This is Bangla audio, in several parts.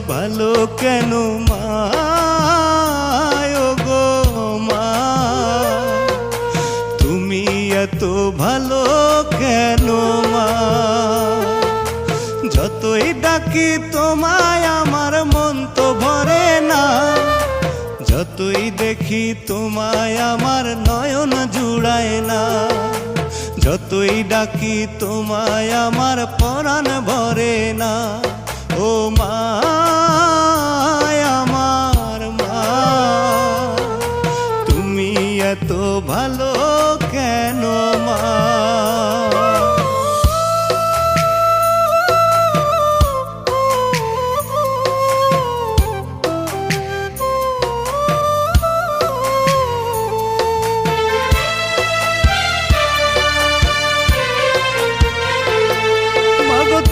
ভালো কেন মা, ও গো মা, তুমি এত ভালো কেন মা? যতই ডাকি তোমায় আমার মন তো ভরে না, যতই দেখি তোমায় আমার নয়ন জুড়ায় না, যতই ডাকি তোমায় আমার পরাণ ভরে না। ও মা আমার মা, তুমি এত ভালো কেন মা?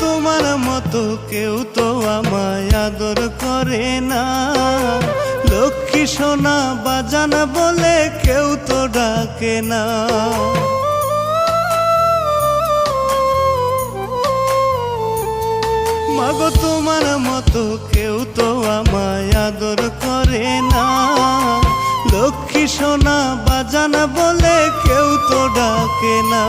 তোমার মতো কেউ তো আমায় আদর করে না, লক্ষ্মী সোনা বাজান বলে কেউ তো ডাকে না। মাগো তোমার মতো কেউ তো আমায় আদর করে না, লক্ষ্মী সোনা বাজান বলে কেউ তো ডাকে না।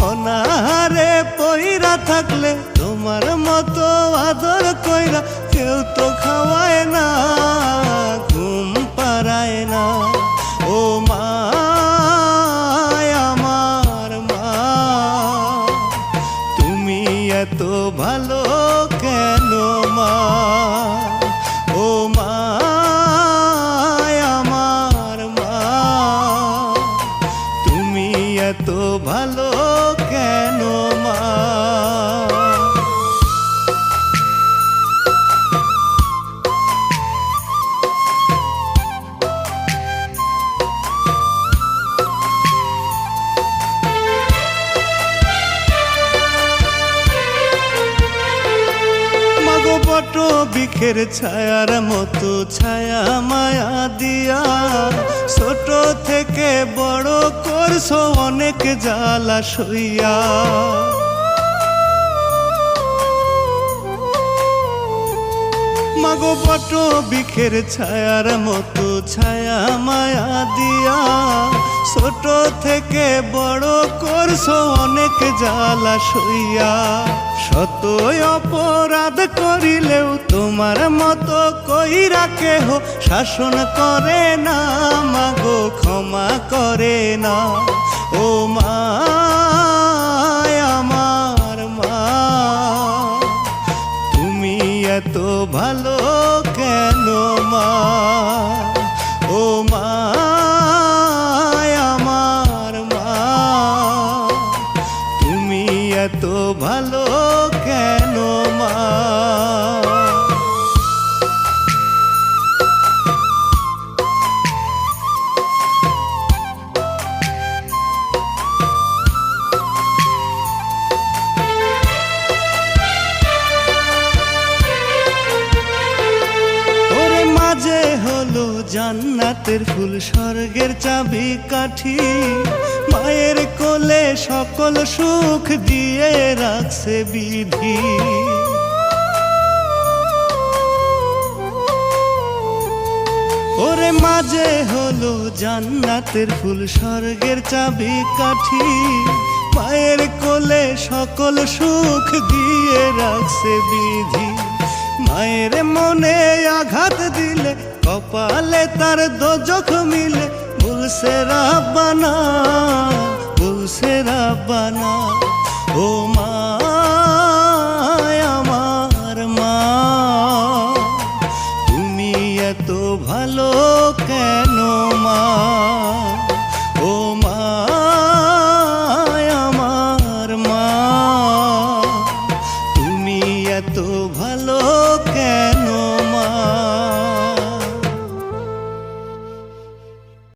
অনাহারে পইরা থাকলে তোমার মতো আদর কইরা কেউ তো খাওয়ায় না, ঘুম পাড়ায় না। ও মা আমার মা, তুমি এত ভালো কেন মা? ও মা আমার মা, তুমি এত ভালো কেন মা? মাগো বট বৃক্ষের ছায়ার মতো ছায়া মায়া দিয়া, ছোট থেকে বড় করছো অনেক জ্বালা সইয়া। মাগো বট বৃক্ষের ছায়ার মতো ছায়া মায়া দিয়া, ছোট থেকে বড় করছো অনেক জ্বালা সইয়া। শত অপরাধ করিলেও তোমার মতো কইরা কেহ শাসন করে না, মাগো ক্ষমা করে না। ও মা আমার মা, তুমি এত ভালো কেন মা? ও মা আমার মা, তুমি এত ভালো কেন মা? মাঝে হলো জান্নাতের ফুল স্বর্গের চাবি কাঠি, মায়ের কোলে সকল সুখ দিয়ে রাখছে বিধি। ওরে মাঝে হলো জান্নাতের ফুল স্বর্গের চাবি কাঠি, মায়ের কোলে সকল সুখ দিয়ে রাখছে বিধি। মায়ের মনে আঘাত দিলে কপালে তার দোজখ মিলে, বলছে রাব্বানা বলছে রাব্বানা। ও মা